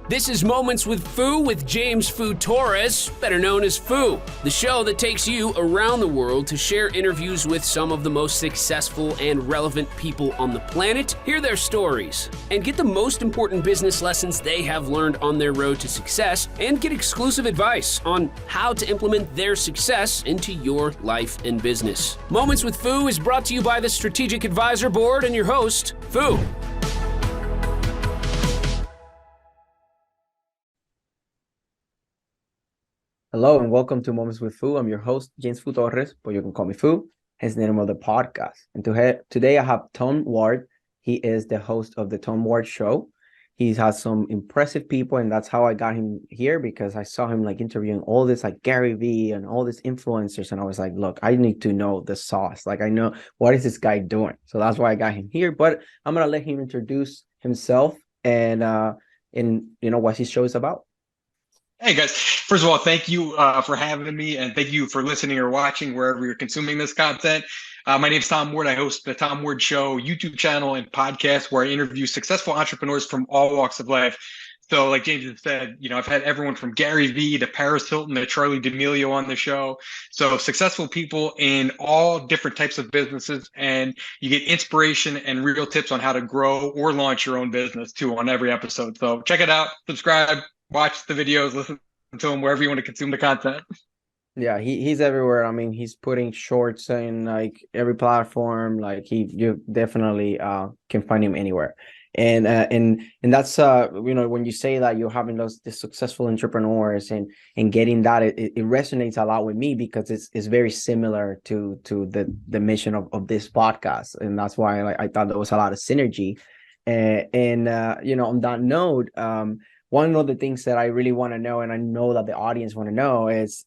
This is Moments with Foo with James Foo Torres, better known as Foo, the show that takes you around the world to share interviews with some of the most successful and relevant people on the planet, hear their stories, and get the most important business lessons they have learned on their road to success, and get exclusive advice on how to implement their success into your life and business. Moments with Foo is brought to you by the Strategic Advisor Board and your host, Foo. Hello and welcome to Moments with Foo. I'm your host, James Foo Torres, but you can call me Foo, hence the name of the podcast. And today I have Tom Ward. He is the host of the Tom Ward Show. He has some impressive people, and that's how I got him here, because I saw him interviewing all this Gary Vee and all these influencers, and I was like, look, I need to know the sauce. I know, what is this guy doing? So that's why I got him here, but I'm going to let him introduce himself and what his show is about. Hey guys, first of all, thank you for having me, and thank you for listening or watching wherever you're consuming this content. My name is Tom Ward. I host the Tom Ward Show YouTube channel and podcast where I interview successful entrepreneurs from all walks of life. So like James has said, I've had everyone from Gary Vee to Paris Hilton to Charlie D'Amelio on the show. So successful people in all different types of businesses, and you get inspiration and real tips on how to grow or launch your own business too on every episode. So check it out, subscribe, watch the videos, listen to them wherever you want to consume the content. Yeah, he's everywhere. I mean, he's putting shorts in every platform. You definitely can find him anywhere. And that's when you say that you're having the successful entrepreneurs and getting that, it resonates a lot with me, because it's very similar to the mission of this podcast, and that's why I thought there was a lot of synergy. On that note, one of the things that I really want to know, and I know that the audience want to know, is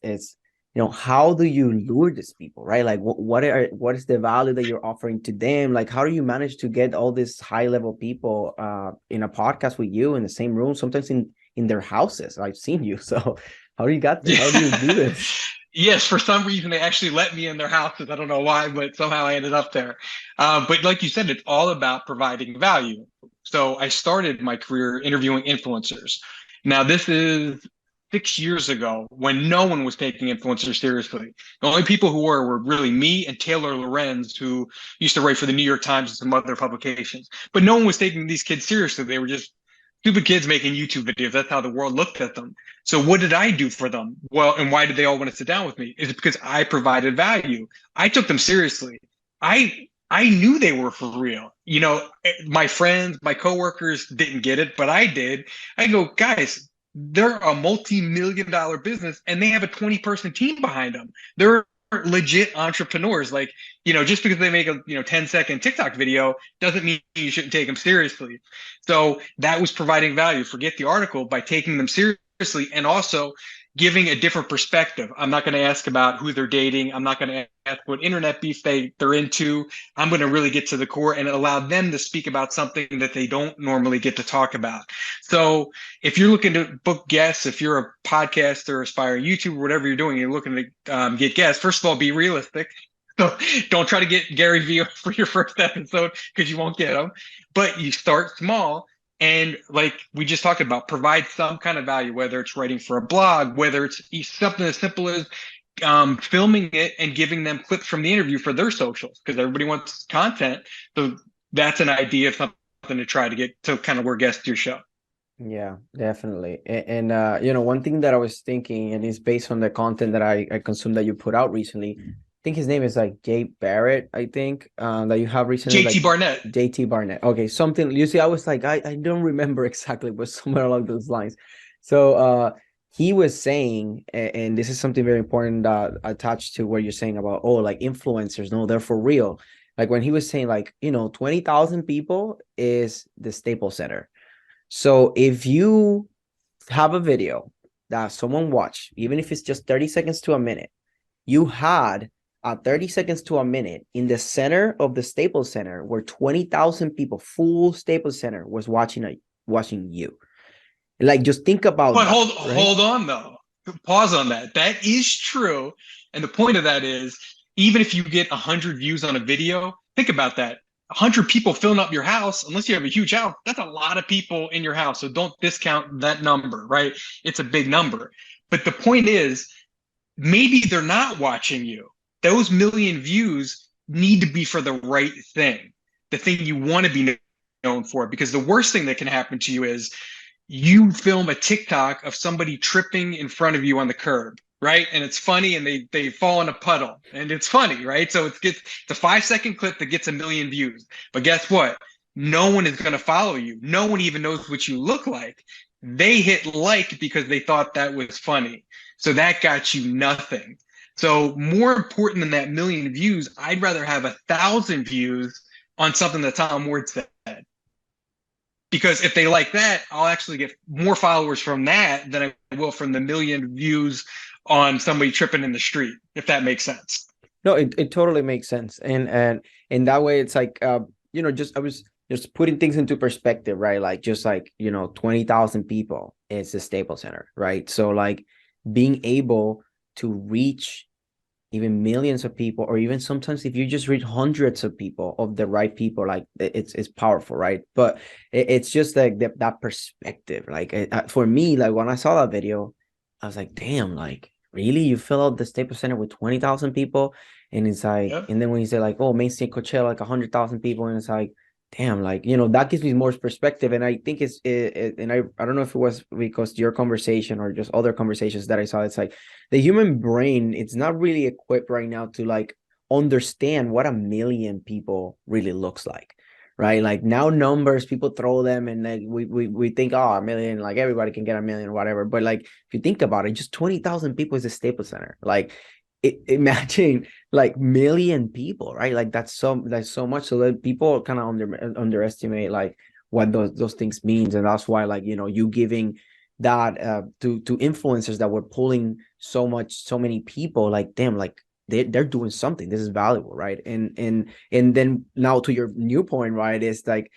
how do you lure these people, right? What is the value that you're offering to them? How do you manage to get all these high level people in a podcast with you in the same room, sometimes in their houses? I've seen you. So how do you got this? How do you do this? Yes, for some reason they actually let me in their houses. I don't know why, but somehow I ended up there. But like you said, it's all about providing value. So I started my career interviewing influencers. Now this is 6 years ago, when no one was taking influencers seriously. The only people who were really me and Taylor Lorenz, who used to write for the New York Times and some other publications. But no one was taking these kids seriously. They were just stupid kids making YouTube videos. That's how the world looked at them. So what did I do for them? Well, and why did they all want to sit down with me? Is it because I provided value? I took them seriously. I knew they were for real. My friends, my coworkers didn't get it, but I did. I go, guys, they're a multi-million-dollar business and they have a 20-person team behind them. They're legit entrepreneurs. Just because they make a 10-second TikTok video doesn't mean you shouldn't take them seriously. So that was providing value. Forget the article, by taking them seriously and also giving a different perspective. I'm not going to ask about who they're dating. I'm not going to ask what internet beef they're into. I'm going to really get to the core and allow them to speak about something that they don't normally get to talk about. So if you're looking to book guests, if you're a podcaster, aspiring YouTuber, whatever you're doing, you're looking to get guests, first of all, be realistic. So don't try to get Gary Vee for your first episode, because you won't get them. But you start small. And like we just talked about, provide some kind of value, whether it's writing for a blog, whether it's something as simple as filming it and giving them clips from the interview for their socials, because everybody wants content. So that's an idea of something to try to get to kind of lure guests to your show. Yeah, definitely. And one thing that I was thinking, and it's based on the content that I consumed that you put out recently. I think his name is Jay Barrett, I think, that you have recently. JT Barnett. Okay, something. You see, I was I don't remember exactly, but somewhere along those lines. So he was saying, and this is something very important attached to what you're saying about, influencers, no, they're for real. When he was saying 20,000 people is the Staples Center. So if you have a video that someone watched, even if it's just 30 seconds to a minute, you had 30 seconds to a minute in the center of the Staples Center, where 20,000 people, full Staples Center, was watching you. Just think about But that, hold on though. Pause on that. That is true. And the point of that is, even if you get 100 views on a video, think about that. 100 people filling up your house, unless you have a huge house, that's a lot of people in your house. So don't discount that number, right? It's a big number. But the point is, maybe they're not watching you. Those million views need to be for the right thing, the thing you want to be known for. Because the worst thing that can happen to you is you film a TikTok of somebody tripping in front of you on the curb, right? And it's funny, and they fall in a puddle, and it's funny, right? So it's a 5-second clip that gets a million views. But guess what? No one is going to follow you. No one even knows what you look like. They hit like because they thought that was funny. So that got you nothing. So more important than that million views, I'd rather have 1,000 views on something that Tom Ward said. Because if they like that, I'll actually get more followers from that than I will from the million views on somebody tripping in the street, if that makes sense. No, it totally makes sense. And in that way, it's like, you know, I was just putting things into perspective, right? Like, just like, you know, 20,000 people is the Staples Center, right? So like being able to reach even millions of people, or even sometimes if you just reach hundreds of people, of the right people, like it's powerful, right? But it's just like that perspective. Like for me, like when I saw that video, I was like, damn, like really, you fill out the Staples Center with 20,000 people? And it's like, Yep. and then when you say like, oh, Main Street Coachella, like 100,000 people, and it's like, damn, like, you know, that gives me more perspective. And I think and I don't know if it was because your conversation or just other conversations that I saw, it's like the human brain, it's not really equipped right now to like understand what a million people really looks like, right? Like now numbers, people throw them, and like we think, oh, a million, like everybody can get a million or whatever. But like, if you think about it, just 20,000 people is the Staples Center. Like, imagine like million people, right? Like that's so much. So that people kind of underestimate like what those things means. And that's why, like, you know, you giving that to influencers that were pulling so many people, like, damn, like they're doing something. This is valuable, right? And then now to your new point, right, is like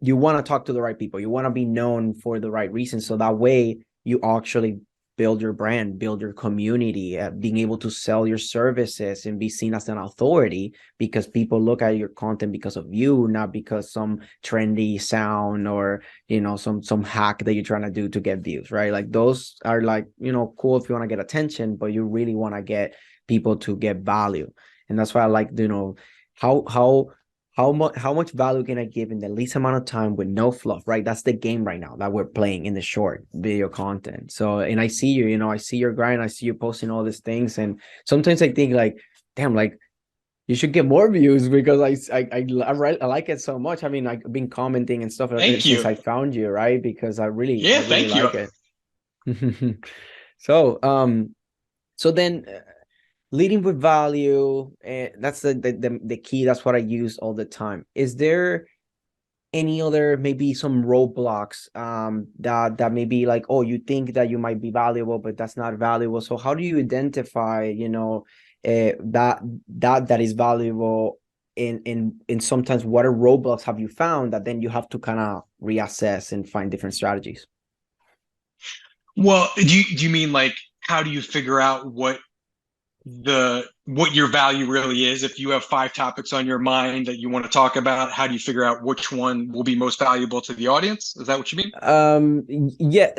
you want to talk to the right people, you want to be known for the right reasons, so that way you actually build your brand, build your community, being able to sell your services and be seen as an authority, because people look at your content because of you, not because some trendy sound or, you know, some hack that you're trying to do to get views, right? Like those are like, you know, cool if you want to get attention, but you really want to get people to get value. And that's why I like, you know, how much value can I give in the least amount of time with no fluff, right? That's the game right now that we're playing in the short video content. So, and I see you, you know, I see your grind, I see you posting all these things, and sometimes I think like, damn, like you should get more views, because I like it so much. I mean, I've been commenting and stuff since I found you, right? Because I really like it. So then leading with value, and that's the key. That's what I use all the time. Is there any other, maybe some roadblocks that maybe like, oh, you think that you might be valuable, but that's not valuable? So how do you identify, you know, that is valuable, in sometimes what are roadblocks have you found that then you have to kind of reassess and find different strategies? Well, do you mean like, how do you figure out what your value really is? If you have 5 topics on your mind that you want to talk about, how do you figure out which one will be most valuable to the audience? Is that what you mean? Yeah,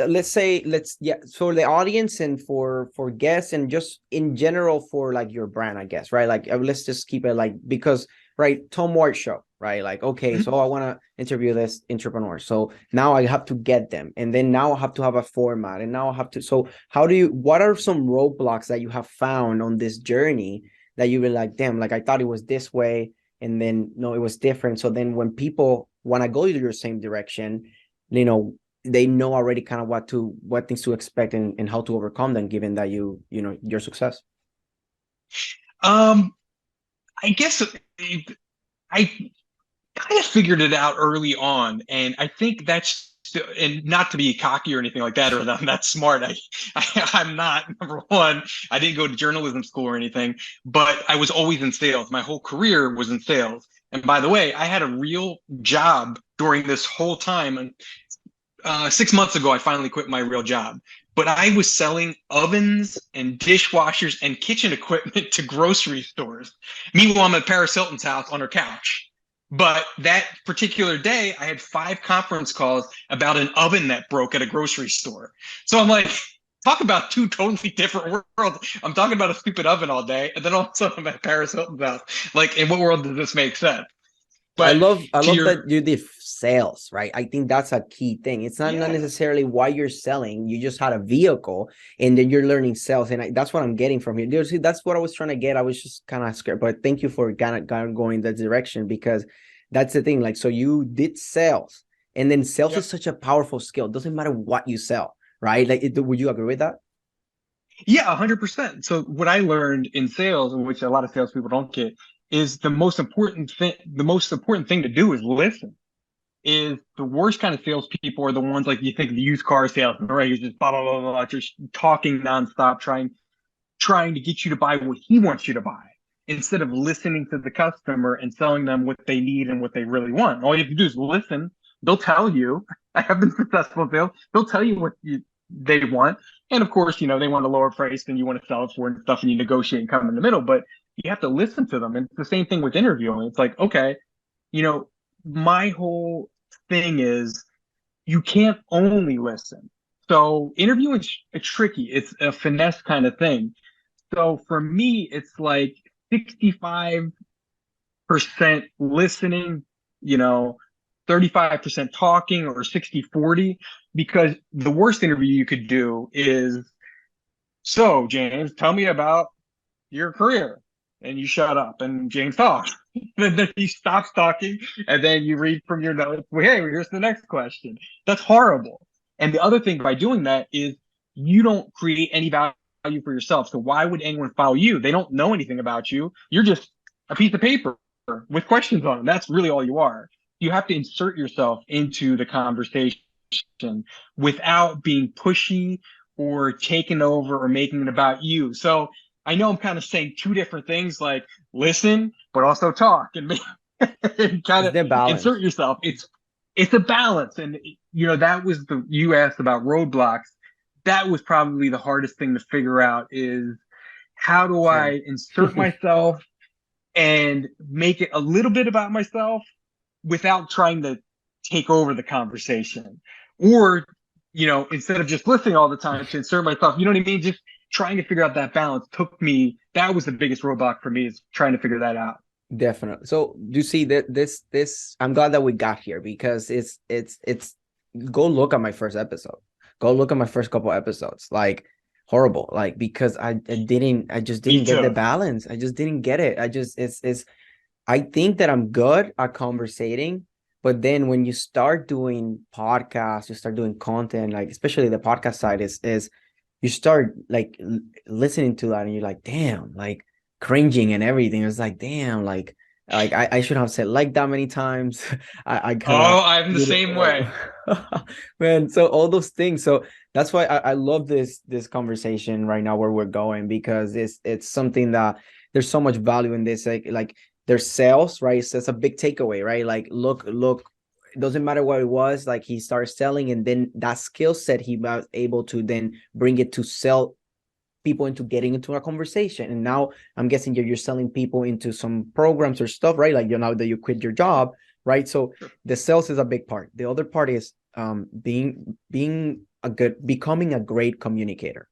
so the audience and for guests, and just in general for like your brand, I guess, right? Like let's just keep it like, because right, Tom Ward show, right? Like, okay, so I want to interview this entrepreneur, so now I have to get them, and then now I have to have a format, and now I have to, so what are some roadblocks that you have found on this journey that you were like, damn, like I thought it was this way, and then no, it was different. So then when people want to go to your same direction, you know, they know already kind of what things to expect, and how to overcome them, given that you know your success. I guess I kind of figured it out early on, and I think that's, and not to be cocky or anything like that, or that I'm not smart. I'm not. Number one, I didn't go to journalism school or anything, but I was always in sales. My whole career was in sales. And by the way, I had a real job during this whole time. And 6 months ago, I finally quit my real job. But I was selling ovens and dishwashers and kitchen equipment to grocery stores. Meanwhile, I'm at Paris Hilton's house on her couch. But that particular day, I had 5 conference calls about an oven that broke at a grocery store. So I'm like, talk about two totally different worlds. I'm talking about a stupid oven all day, and then all of a sudden I'm at Paris Hilton's house. Like, in what world does this make sense? I But love I to love your, that you did sales, right? I think that's a key thing. It's not yeah, necessarily why you're selling. You just had a vehicle and then you're learning sales. And that's what I'm getting from here. See, that's what I was trying to get. I was just kind of scared, but thank you for kind of going that direction, because that's the thing. Like, so you did sales, and then sales is yep. such a powerful skill. It doesn't matter what you sell, right? Like, would you agree with that? Yeah, 100%. So what I learned in sales, which a lot of salespeople don't get, is the most important thing to do is listen. Is the worst kind of salespeople are the ones like you think the used car salesman, right? He's just blah blah blah blah, just talking nonstop, trying to get you to buy what he wants you to buy instead of listening to the customer and selling them what they need and what they really want. All you have to do is listen. They'll tell you. I have been successful in sales. They'll tell you they want. And of course, they want a lower price than you want to sell it for and stuff, and you negotiate and come in the middle. But you have to listen to them. And it's the same thing with interviewing. It's like, okay, you know, my whole thing is you can't only listen. So interviewing is tricky. It's a finesse kind of thing. So for me, it's like 65% listening, you know, 35% talking, or 60-40, because the worst interview you could do is, so James, tell me about your career. And you shut up and James talks. And then he stops talking, and then you read from your notes, well, hey, here's the next question. That's horrible. And the other thing by doing that is you don't create any value for yourself. So why would anyone follow you? They don't know anything about you. You're just a piece of paper with questions on it. That's really all you are. You have to insert yourself into the conversation without being pushy or taken over or making it about you. So I know I'm kind of saying two different things, like listen, but also talk and, and kind It's of the insert balance. yourself. It's a balance. And that was you asked about roadblocks. That was probably the hardest thing to figure out, is how do Same. I insert myself and make it a little bit about myself without trying to take over the conversation, or instead of just listening all the time, to insert myself. You know what I mean? Just trying to figure out that balance that was the biggest roadblock for me, is trying to figure that out. Definitely. So you see that this I'm glad that we got here, because it's go look at my first episode. Go look at my first couple episodes. Like, horrible. Like, because I just Me didn't get the too. balance. I just didn't get it. It's I think that I'm good at conversating, but then when you start doing podcasts, you start doing content, like especially the podcast side is you start like listening to that and you're like, damn, like cringing and everything. It's like, damn, like I should have said like that many times. I kind of Oh, I'm the same way. man. So all those things. So that's why I love this conversation right now where we're going, because it's something that there's so much value in this. Like there's sales, right? So that's a big takeaway, right? Like look, it doesn't matter what it was, like he started selling, and then that skill set he was able to then bring it to sell people into getting into a conversation. And now I'm guessing you're selling people into some programs or stuff, right? Like now that you quit your job, right? So the sales is a big part. The other part is becoming a great communicator.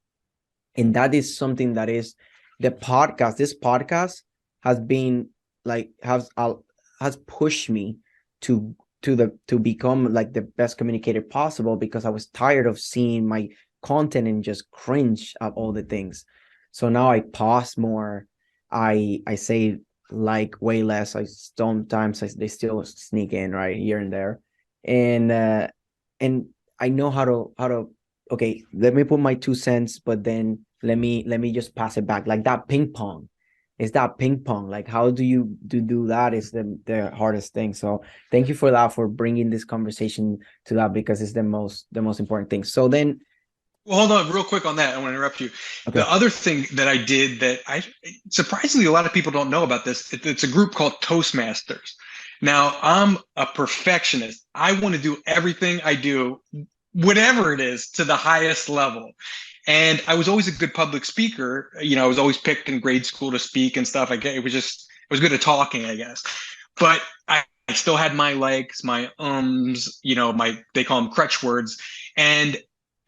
And that is something that is this podcast has been like has pushed me to to become like the best communicator possible, because I was tired of seeing my content and just cringe at all the things. So now I pause more. I say like way less. They still sneak in right here and there, and I know how to okay, let me put my 2 cents, but then let me just pass it back, like that ping pong. It's that ping pong. Like, how do you do that is the hardest thing. So thank you for that, for bringing this conversation to that, because it's the most important thing. So then, Well, hold on real quick on that. I want to interrupt you. okay, The other thing that I did that surprisingly, a lot of people don't know about this. It's a group called Toastmasters. Now, I'm a perfectionist. I want to do everything I do, whatever it is, to the highest level. And I was always a good public speaker. I was always picked in grade school to speak and stuff. I was good at talking, I guess. But I still had my likes, my they call them crutch words. And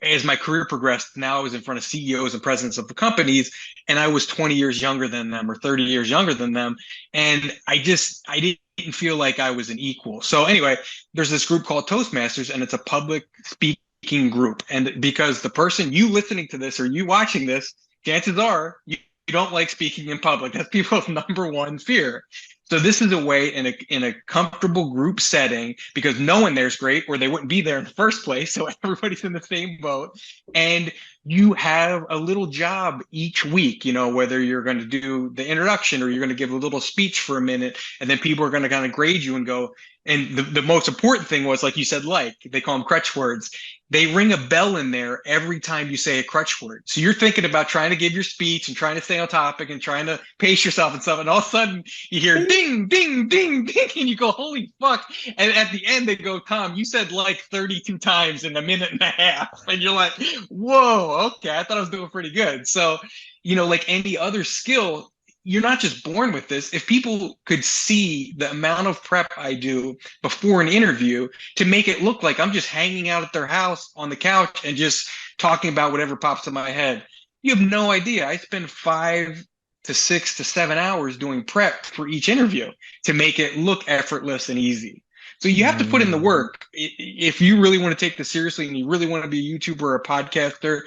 as my career progressed, now I was in front of CEOs and presidents of the companies, and I was 20 years younger than them or 30 years younger than them. And I didn't feel like I was an equal. So anyway, there's this group called Toastmasters, and it's a public speaking group. And because the person you listening to this or you watching this, chances are you don't like speaking in public. That's people's number one fear. So this is a way in a comfortable group setting, because no one there's great, or they wouldn't be there in the first place. So everybody's in the same boat. And you have a little job each week, whether you're going to do the introduction or you're going to give a little speech for a minute, and then people are going to kind of grade you and go. And the most important thing was, like you said, like they call them crutch words. They ring a bell in there every time you say a crutch word. So you're thinking about trying to give your speech and trying to stay on topic and trying to pace yourself and stuff. And all of a sudden you hear ding, ding, ding, ding. And you go, holy fuck. And at the end they go, Tom, you said like 32 times in a minute and a half. And you're like, whoa, okay. I thought I was doing pretty good. So, like any other skill, you're not just born with this. If people could see the amount of prep I do before an interview to make it look like I'm just hanging out at their house on the couch and just talking about whatever pops in my head, you have no idea. I spend 5 to 6 to 7 hours doing prep for each interview to make it look effortless and easy. So you have to put in the work if you really want to take this seriously and you really want to be a YouTuber or a podcaster,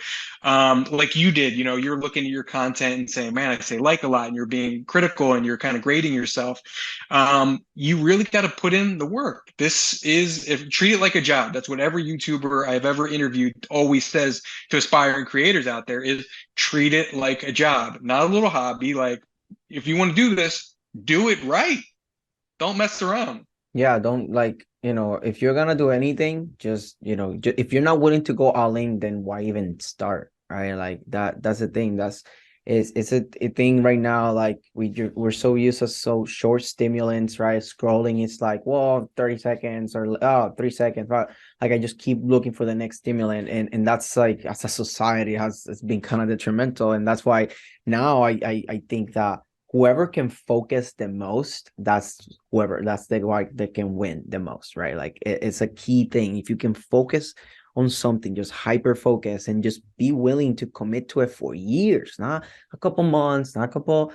like you did. You're looking at your content and saying, man, I say like a lot, and you're being critical and you're kind of grading yourself. You really got to put in the work. Treat it like a job. That's what every YouTuber I've ever interviewed always says to aspiring creators out there, is treat it like a job, not a little hobby. Like, if you want to do this, do it right. Don't mess around. Yeah, don't if you're gonna do anything, just if you're not willing to go all in, then why even start, right? Like that's the thing. It's a thing right now. Like we're so used to so short stimulants, right? Scrolling, it's like, whoa, 30 seconds or 3 seconds. But like I just keep looking for the next stimulant, and that's like, as a society, it's been kind of detrimental. And that's why now I think that whoever can focus the most, that's the guy that can win the most, right? Like it's a key thing. If you can focus on something, just hyper focus and just be willing to commit to it for years, not a couple months, not a couple,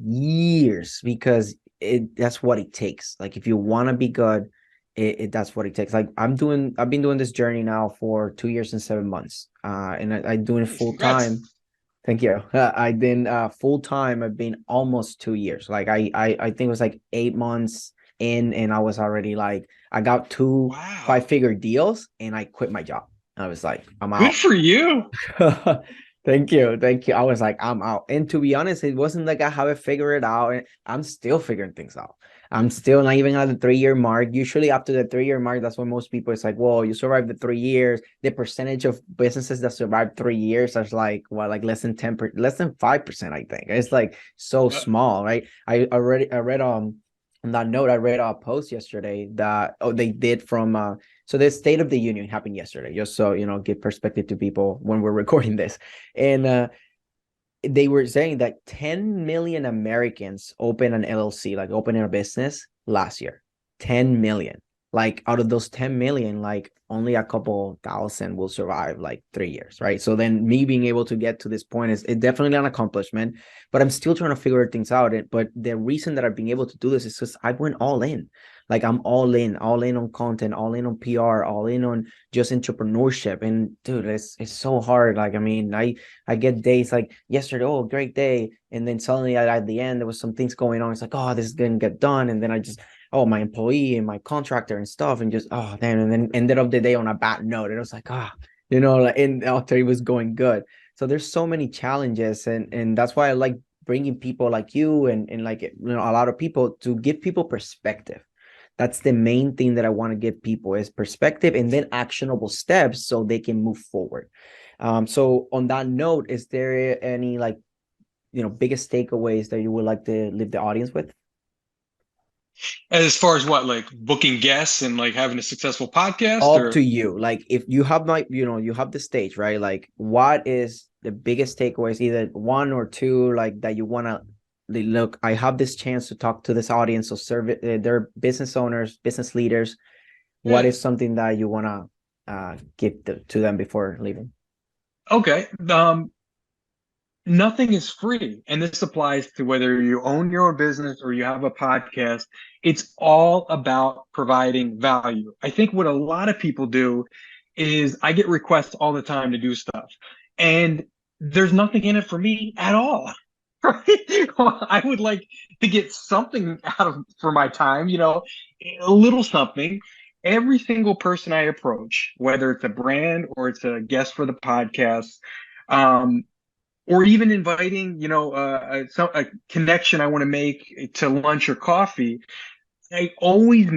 years, because that's what it takes. Like if you want to be good, that's what it takes. Like I've been doing this journey now for 2 years and 7 months, and I'm doing it full time. Thank you. I've been full time. I've been almost 2 years. Like I think it was like 8 months in, and I was already like, I got two 5-figure deals, and I quit my job. I was like, I'm out. Good for you. Thank you. I was like, I'm out. And to be honest, it wasn't like I have it figured out. And I'm still figuring things out. I'm still not even at the 3-year mark. Usually after the 3-year mark, that's when most people, it's like, whoa, you survived the 3 years. The percentage of businesses that survive 3 years is like, less than 5%, I think. It's like so small, right? I read on that note, I read a post yesterday that they did from so the State of the Union happened yesterday, just so give perspective to people when we're recording this. And they were saying that 10 million Americans open an LLC, like opening a business last year. 10 million. Like out of those 10 million, like only a couple thousand will survive like 3 years, right? So then me being able to get to this point is definitely an accomplishment, but I'm still trying to figure things out. But the reason that I've been able to do this is because I went all in. Like I'm all in on content, all in on PR, all in on just entrepreneurship. And dude, it's so hard. Like, I mean, I get days like yesterday, oh, great day. And then suddenly at the end, there was some things going on. It's like, oh, this is going to get done. And then my employee and my contractor and stuff, and just, oh, damn. And then ended up the day on a bad note. And it was like, and after it was going good. So there's so many challenges. And that's why I like bringing people like you and like, a lot of people to give people perspective. That's the main thing that I want to give people is perspective and then actionable steps so they can move forward. So on that note, is there any biggest takeaways that you would like to leave the audience with? As far as what, like booking guests and like having a successful podcast? Up to you. Like if you have you have the stage, right? Like what is the biggest takeaways, either one or two, like that you want to look, I have this chance to talk to this audience of their business owners, business leaders. What is something that you want to give to them before leaving? Okay. Nothing is free. And this applies to whether you own your own business or you have a podcast. It's all about providing value. I think what a lot of people do is I get requests all the time to do stuff, and there's nothing in it for me at all. Right? Well, I would like to get something out of for my time, a little something. Every single person I approach, whether it's a brand or it's a guest for the podcast, um, or even inviting, a connection I want to make to lunch or coffee, I always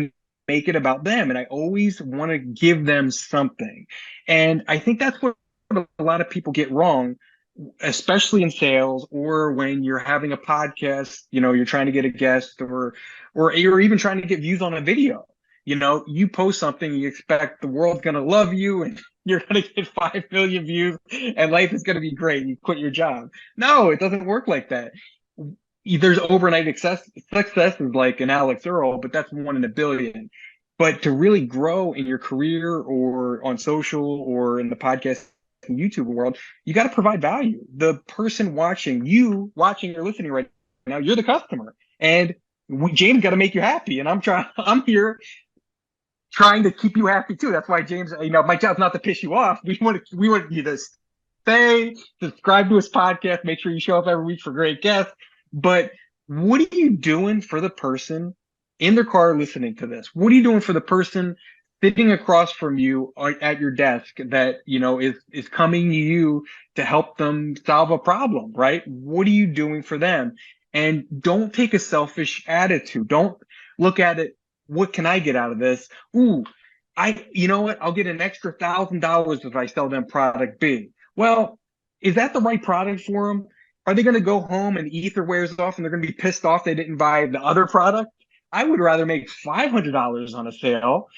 make it about them, and I always want to give them something. And I think that's what a lot of people get wrong, especially in sales or when you're having a podcast, you're trying to get a guest, or you're even trying to get views on a video. You post something, you expect the world's going to love you and you're going to get 5 million views and life is going to be great. You quit your job. No, it doesn't work like that. There's overnight success is like an Alex Earl, but that's 1 in a billion. But to really grow in your career or on social or in the podcast and YouTube world, you got to provide value. The person watching or listening right now, you're the customer, and James got to make you happy. And I'm here trying to keep you happy too. That's why, James, my job's not to piss you off. We want you to stay, subscribe to his podcast, make sure you show up every week for great guests. But what are you doing for the person in their car listening to this? What are you doing for the person sitting across from you at your desk that, is coming to you to help them solve a problem, right? What are you doing for them? And don't take a selfish attitude. Don't look at it, what can I get out of this? You know what? I'll get an extra $1,000 if I sell them product B. Well, is that the right product for them? Are they going to go home and the ether wears off and they're going to be pissed off they didn't buy the other product? I would rather make $500 on a sale,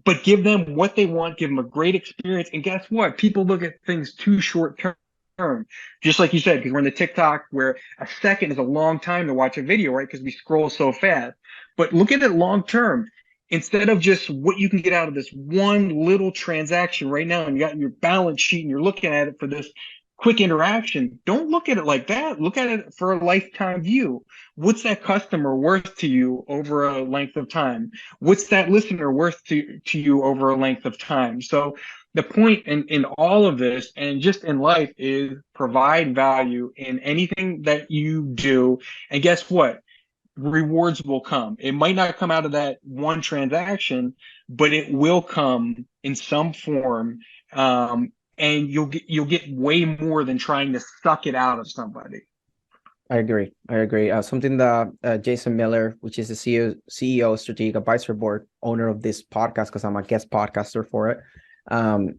but give them what they want, give them a great experience. And guess what? People look at things too short term. Just like you said, because we're in the TikTok where a second is a long time to watch a video, right? Because we scroll so fast. But look at it long term. Instead of just what you can get out of this one little transaction right now, and you got your balance sheet and you're looking at it for this quick interaction, don't look at it like that. Look at it for a lifetime view. What's that customer worth to you over a length of time? What's that listener worth to you over a length of time? So the point in all of this and just in life is provide value in anything that you do. And guess what? Rewards will come. It might not come out of that one transaction, but it will come in some form. And you'll get way more than trying to suck it out of somebody. I agree. Something that Jason Miller, which is the CEO Strategic Advisory Board, owner of this podcast, because I'm a guest podcaster for it.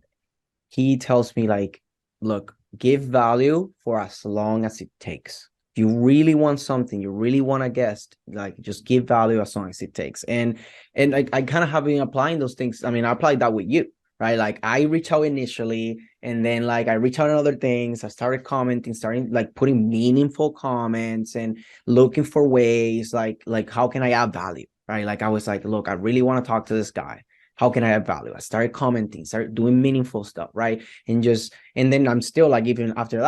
He tells me, like, look, give value for as long as it takes. If you really want something, you really want a guest, like, just give value as long as it takes. And I kind of have been applying those things. I mean, I applied that with you, right? Like, I reach out initially, and then like I reach out on other things. I started commenting, starting like putting meaningful comments and looking for ways like how can I add value, right? Like I was like, look, I really want to talk to this guy. How can I add value? I started commenting, started doing meaningful stuff, right? And then I'm still like, even after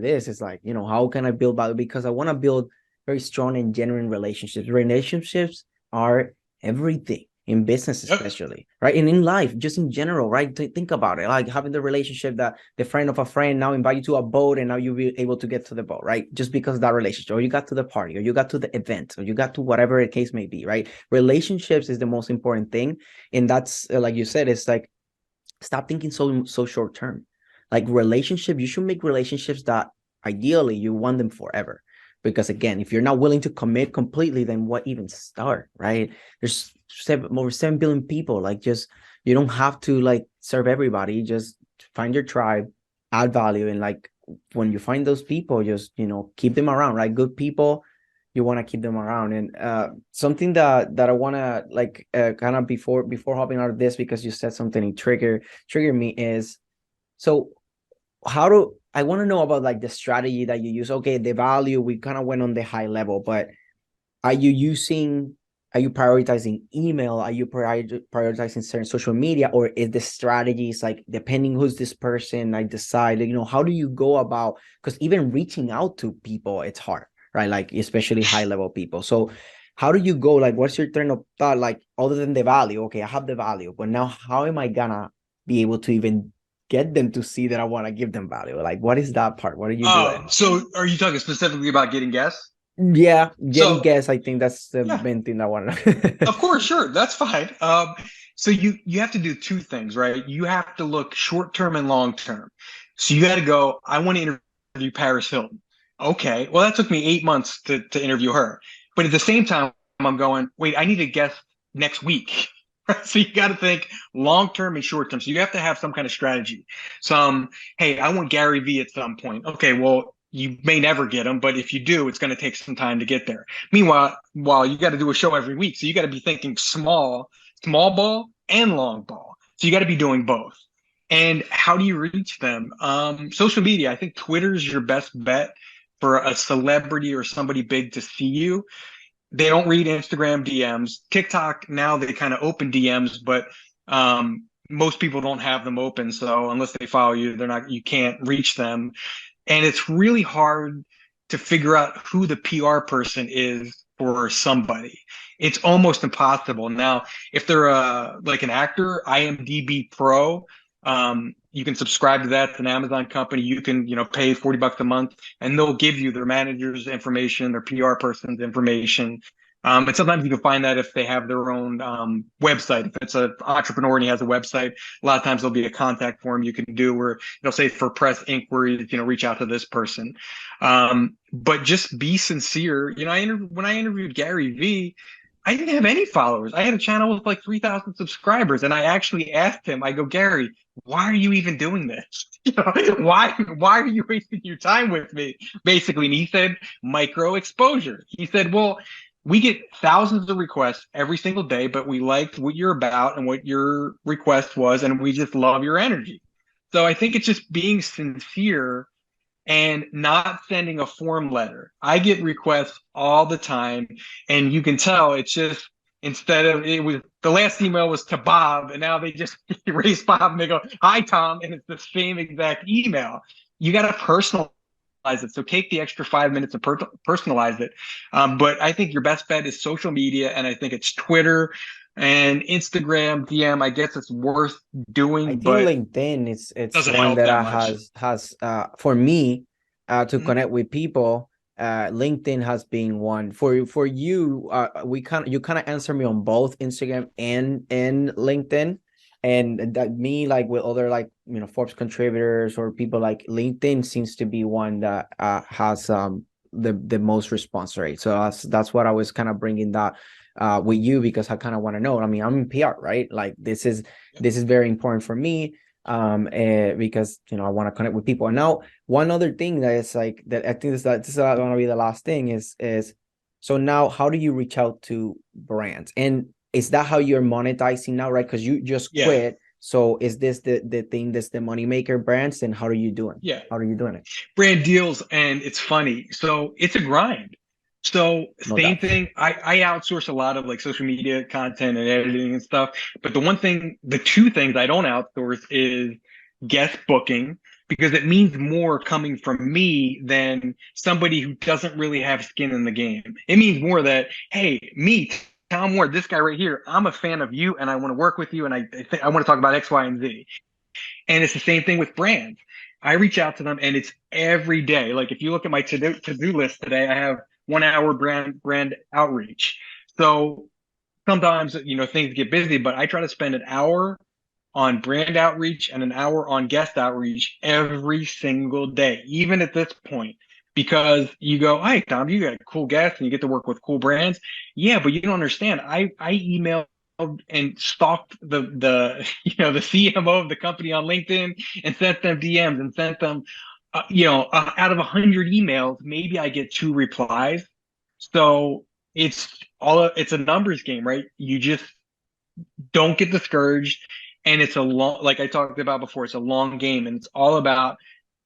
this, it's like, how can I build value? Because I want to build very strong and genuine relationships. Relationships are everything. In business, especially, right? And in life, just in general, right? Think about it, like having the relationship that the friend of a friend now invite you to a boat and now you'll be able to get to the boat, right? Just because of that relationship, or you got to the party, or you got to the event, or you got to whatever the case may be, right? Relationships is the most important thing. And that's, like you said, it's like, stop thinking so short term. Like relationship, you should make relationships that ideally you want them forever. Because again, if you're not willing to commit completely, then what even start, right? There's over 7 billion people. Like, just, you don't have to like serve everybody. Just find your tribe, add value. And like, when you find those people, just, keep them around, right? Good people, you want to keep them around. And something that I want to like kind of before hopping out of this, because you said something trigger me, is, so I want to know about like the strategy that you use. Okay, the value, we kind of went on the high level, but are you prioritizing email? Are you prioritizing certain social media, or is the strategies like depending who's this person, I decide, how do you go about, because even reaching out to people, it's hard, right? Like especially high level people. So how do you go, like what's your train of thought, like other than the value? Okay, I have the value, but now how am I gonna be able to even get them to see that I want to give them value? Like what is that part? What do you do there? So are you talking specifically about getting guests? Yeah, getting So guests, I think that's the yeah, main thing I want to. of course, sure, that's fine. So you have to do two things, right? You have to look short term and long term. So you got to go, I want to interview Paris Hilton. Okay, well, that took me 8 months to interview her. But at the same time, I'm going, wait, I need a guest next week. So you got to think long term and short term. So you have to have some kind of strategy. Some, hey, I want Gary Vee at some point. Okay, well, you may never get him, but if you do, it's going to take some time to get there. Meanwhile, you got to do a show every week. So you got to be thinking small ball and long ball. So you got to be doing both. And how do you reach them? Social media. I think Twitter is your best bet for a celebrity or somebody big to see you. They don't read Instagram DMs. TikTok, now they kind of open DMs, but most people don't have them open. So unless they follow you, you can't reach them. And it's really hard to figure out who the PR person is for somebody. It's almost impossible. Now, if they're like an actor, IMDb Pro, you can subscribe to that. It's an Amazon company. You can, pay $40 a month, and they'll give you their manager's information, their PR person's information. And sometimes you can find that if they have their own website. If it's an entrepreneur and he has a website, a lot of times there'll be a contact form you can do where it'll say for press inquiries, reach out to this person. But just be sincere. When I interviewed Gary Vee, I didn't have any followers. I had a channel with like 3,000 subscribers, and I actually asked him, I go, Gary, why are you even doing this? Why are you wasting your time with me? Basically, and he said, micro exposure. He said, well, we get thousands of requests every single day, but we liked what you're about and what your request was, and we just love your energy. So I think it's just being sincere and not sending a form letter. I get requests all the time, and you can tell it's just, the last email was to Bob, and now they just erase Bob and they go, hi, Tom, and it's the same exact email. You got to personalize it. So take the extra 5 minutes to personalize it. But I think your best bet is social media, and I think it's Twitter and Instagram DM. I guess it's worth doing. I think but LinkedIn it's doesn't one help that that much. has for me to Mhm. connect with people. LinkedIn has been one for you. You kind of answer me on both Instagram and LinkedIn, and that me, like with other, like Forbes contributors or people, like LinkedIn seems to be one that has the most response rate. So that's what I was kind of bringing that with you, because I kind of want to know. I mean, I'm in PR, right? Like this is very important for me, because I want to connect with people. And now one other thing that is like that, I think this is going to be the last thing, is so now how do you reach out to brands, and is that how you're monetizing now, right? Because you just Yeah. quit. So is this the thing that's the money maker, brands, and how are you doing? Yeah. How are you doing it? Brand deals, and it's funny. So it's a grind. So No same doubt. thing. I outsource a lot of like social media content and editing and stuff. But the two things I don't outsource is guest booking, because it means more coming from me than somebody who doesn't really have skin in the game. It means more that, hey, me, Tom Ward, this guy right here, I'm a fan of you and I want to work with you, and I want to talk about X, Y, and Z. And it's the same thing with brands. I reach out to them, and it's every day. Like if you look at my to-do list today, I have 1 hour brand outreach. So sometimes, things get busy, but I try to spend an hour on brand outreach and an hour on guest outreach every single day, even at this point. Because you go, hi, Tom, you got a cool guest and you get to work with cool brands. Yeah, but you don't understand. I email and stalked the the CMO of the company on LinkedIn and sent them DMs and sent them out of 100 emails, maybe I get 2 replies. So it's a numbers game, right? You just don't get discouraged, and it's a long, like I talked about before, it's a long game, and it's all about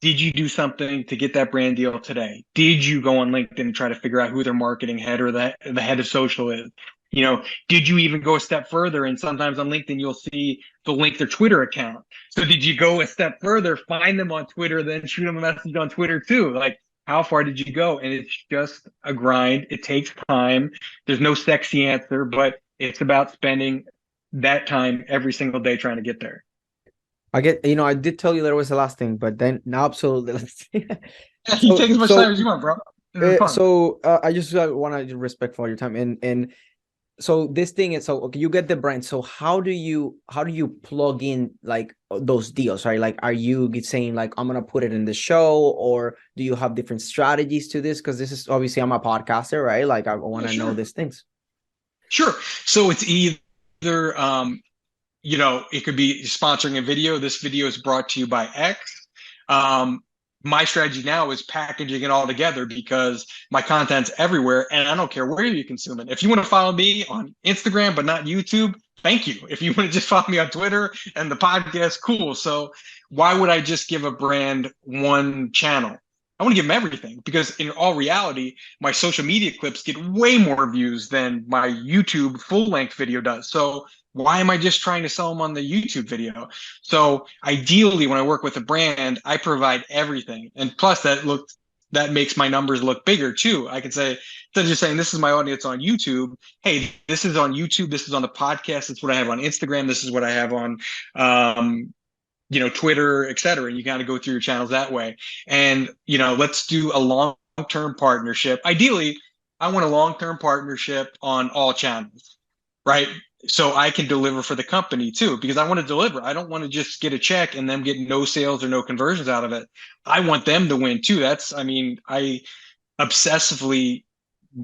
Did you do something to get that brand deal today? Did you go on LinkedIn and try to figure out who their marketing head or the head of social is? You know, did you even go a step further? And sometimes on LinkedIn, you'll see they'll link their Twitter account. So did you go a step further, find them on Twitter, then shoot them a message on Twitter too? Like, how far did you go? And it's just a grind. It takes time. There's no sexy answer, but it's about spending that time every single day trying to get there. I get, I did tell you there was the last thing, but then now absolutely. You take as much time as you want, bro. I just want to respect for your time, and so this thing is, so okay, you get the brand. So how do you plug in like those deals, right? Like, are you saying like, I'm gonna put it in the show, or do you have different strategies to this? Because this is obviously, I'm a podcaster, right? Like, I want to know these things. Sure. So it's either it could be sponsoring a video. This video is brought to you by X. My strategy now is packaging it all together because my content's everywhere and I don't care where you consume it. If you want to follow me on Instagram, but not YouTube, thank you. If you want to just follow me on Twitter and the podcast, cool. So why would I just give a brand one channel? I want to give them everything because in all reality, my social media clips get way more views than my YouTube full length video does. So why am I just trying to sell them on the YouTube video? So ideally, when I work with a brand, I provide everything. And plus that makes my numbers look bigger too. I can say, instead of just saying, this is my audience on YouTube, hey, this is on YouTube, this is on the podcast, this is what I have on Instagram, this is what I have on Twitter, et cetera. And you kind of go through your channels that way. And, let's do a long-term partnership. Ideally, I want a long-term partnership on all channels, right? So I can deliver for the company too, because I want to deliver. I don't want to just get a check and them get no sales or no conversions out of it. I want them to win too. I obsessively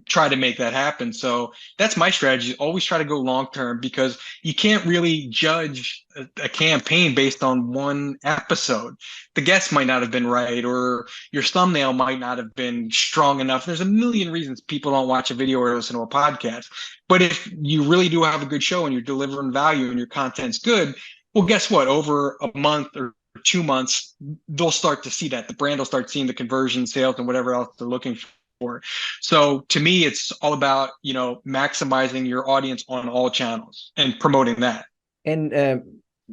try to make that happen. So that's my strategy. Always try to go long term because you can't really judge a campaign based on one episode. The guest might not have been right, or your thumbnail might not have been strong enough. There's a million reasons people don't watch a video or listen to a podcast. But if you really do have a good show and you're delivering value and your content's good, well, guess what? Over a month or 2 months, they'll start to see that. The brand will start seeing the conversion, sales, and whatever else they're looking for. So to me, it's all about, maximizing your audience on all channels and promoting that. And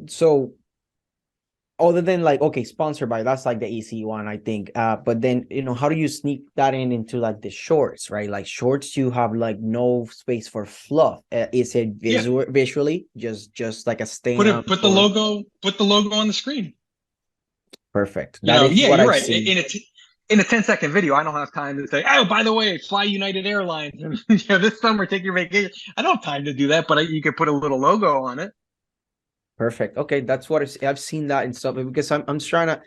so other than like, okay, sponsored by, that's like the easy one, I think. But then, how do you sneak that into like the shorts, right? Like shorts, you have like no space for fluff. Is it visually just like a stain? Put the logo on the screen. Perfect. You're right. In a 10-second video, I don't have time to say, oh, by the way, fly United Airlines. And this summer, take your vacation. I don't have time to do that, but you could put a little logo on it. Perfect. Okay, that's what I've seen that and stuff, because I'm trying to,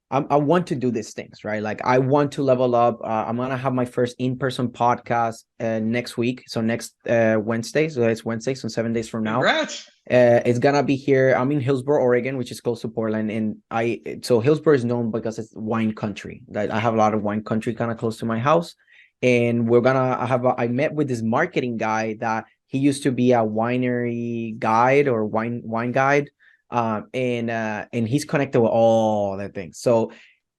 I want to do these things, right? Like I want to level up. I'm gonna have my first in-person podcast next week. So next Wednesday. So it's Wednesday, so 7 days from now. Congrats. It's gonna be here. I'm in Hillsboro, Oregon, which is close to Portland, and so Hillsboro is known because it's wine country. I have a lot of wine country kind of close to my house, and I met with this marketing guy that he used to be a winery guide or wine guide, and he's connected with all the things. So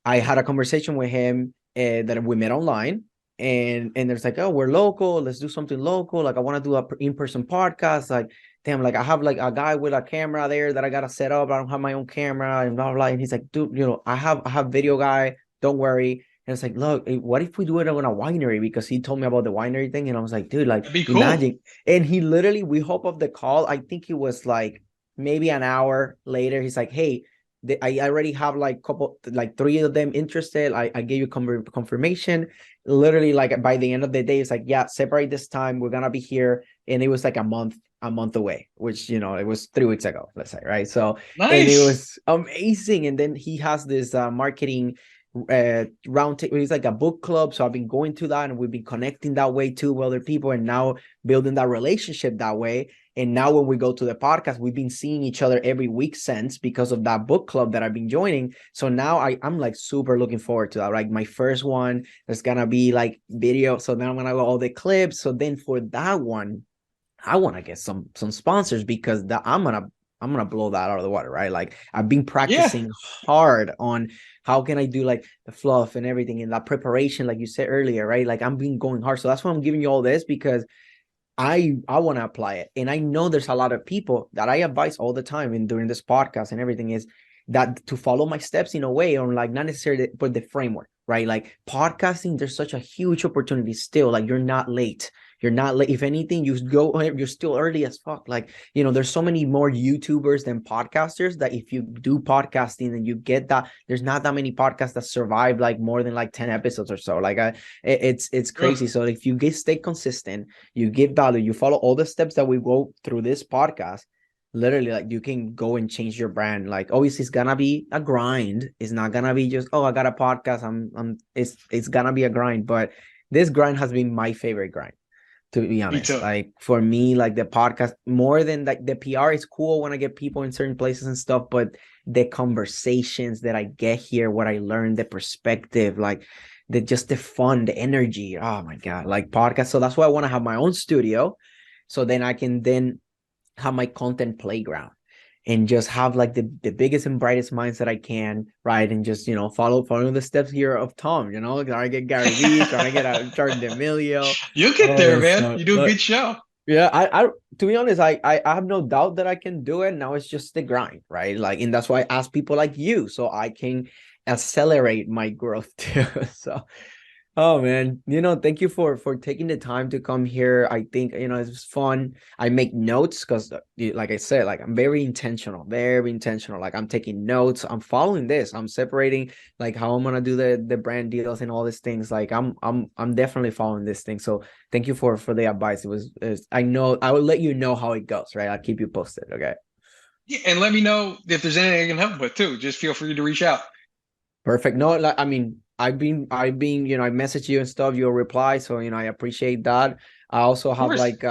I had a conversation with him that we met online. And there's like, oh, we're local, let's do something local. Like I want to do a in-person podcast. Like, damn, like I have like a guy with a camera there that I gotta set up. I don't have my own camera and blah blah blah. And he's like, dude, I have video guy, don't worry. And it's like, look, what if we do it on a winery? Because he told me about the winery thing, and I was like, dude, like imagine. Cool. And he literally, we hop off the call. I think it was like maybe an hour later. He's like, hey, I already have like 3 of them interested. I gave you confirmation. Literally, like by the end of the day, it's like, yeah, separate this time. We're gonna be here. And it was like a month away, which it was 3 weeks ago, let's say, right? So nice. And it was amazing. And then he has this marketing round table. It's like a book club, so I've been going to that, and we've been connecting that way too with other people, and now building that relationship that way. And now when we go to the podcast, we've been seeing each other every week since, because of that book club that I've been joining. So now I'm like super looking forward to that. Like my first one, there's gonna be like video, so then I'm gonna go all the clips. So then for that one, I want to get some sponsors, because I'm gonna I'm gonna blow that out of the water, right? Like I've been practicing hard on how can I do like the fluff and everything and that preparation, like you said earlier, right? Like I'm been going hard. So that's why I'm giving you all this, because I want to apply it. And I know there's a lot of people that I advise all the time and during this podcast and everything is that to follow my steps in a way, or like not necessarily, but the framework, right? Like podcasting, there's such a huge opportunity still. Like you're not late. You're not late. If anything, you're still early as fuck. Like, you know, there's so many more YouTubers than podcasters that if you do podcasting and you get that, there's not that many podcasts that survive like more than like 10 episodes or so. Like it's crazy. So if you stay consistent, you give value, you follow all the steps that we go through this podcast, literally like you can go and change your brand. Like obviously it's gonna be a grind. It's not gonna be just, oh, I got a podcast. It's gonna be a grind, but this grind has been my favorite grind, to be honest. Like for me, like the podcast, more than like the PR is cool when I get people in certain places and stuff, but the conversations that I get here, what I learned, the perspective, like the fun, the energy. Oh my God, like podcast. So that's why I want to have my own studio. So then I can then have my content playground and just have like the biggest and brightest minds that I can, right? And just, you know, following the steps here of Tom, you know, trying to get Gary Vee, trying to get Jordan D'Amelio. You'll get there, man. You do a good show. Yeah, I to be honest, I have no doubt that I can do it. Now it's just the grind, right? Like, and that's why I ask people like you, so I can accelerate my growth too. So oh man, you know, thank you for taking the time to come here. I think, you know, it's fun. I make notes because, like I said, like I'm very intentional. Like I'm taking notes. I'm following this. I'm separating like how I'm gonna do the brand deals and all these things. Like I'm definitely following this thing. So thank you for the advice. I know I will let you know how it goes. Right, I'll keep you posted. Okay. Yeah, and let me know if there's anything I can help with too. Just feel free to reach out. Perfect. No, like, I mean, I've been, you know, I message you and stuff, you'll reply. So, you know, I appreciate that. I also have like,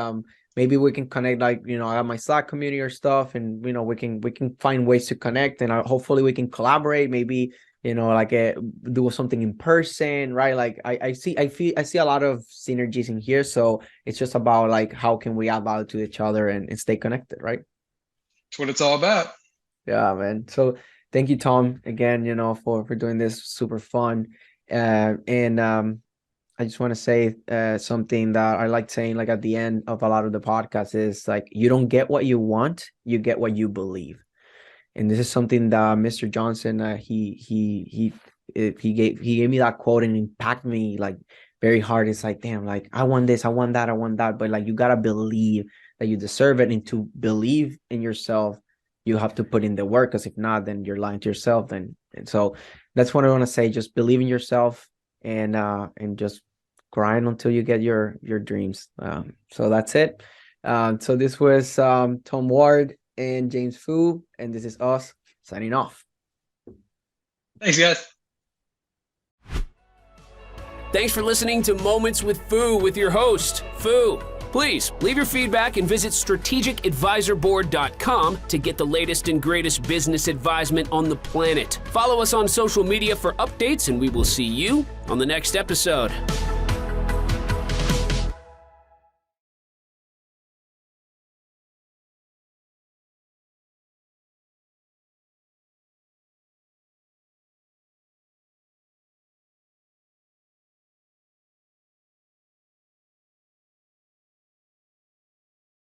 maybe we can connect, like, you know, I have my Slack community or stuff, and, you know, we can find ways to connect, and hopefully we can collaborate, maybe, you know, like do something in person, right? Like I see a lot of synergies in here. So it's just about like, how can we add value to each other and stay connected, right? That's what it's all about. Yeah, man. So thank you, Tom, again, you know, for doing this. Super fun. I just want to say something that I like saying, like at the end of a lot of the podcasts, is like, you don't get what you want, you get what you believe. And this is something that Mr. Johnson, he gave me that quote and impacted me like very hard. It's like, damn, like I want this, I want that, but like you gotta believe that you deserve it, and to believe in yourself, you have to put in the work, because if not, then you're lying to yourself. And so that's what I want to say. Just believe in yourself and just grind until you get your dreams. So that's it. So this was Tom Ward and James Fu, and this is us signing off. Thanks, guys. Thanks for listening to Moments with Fu with your host, Fu. Please leave your feedback and visit strategicadvisorboard.com to get the latest and greatest business advisement on the planet. Follow us on social media for updates, and we will see you on the next episode.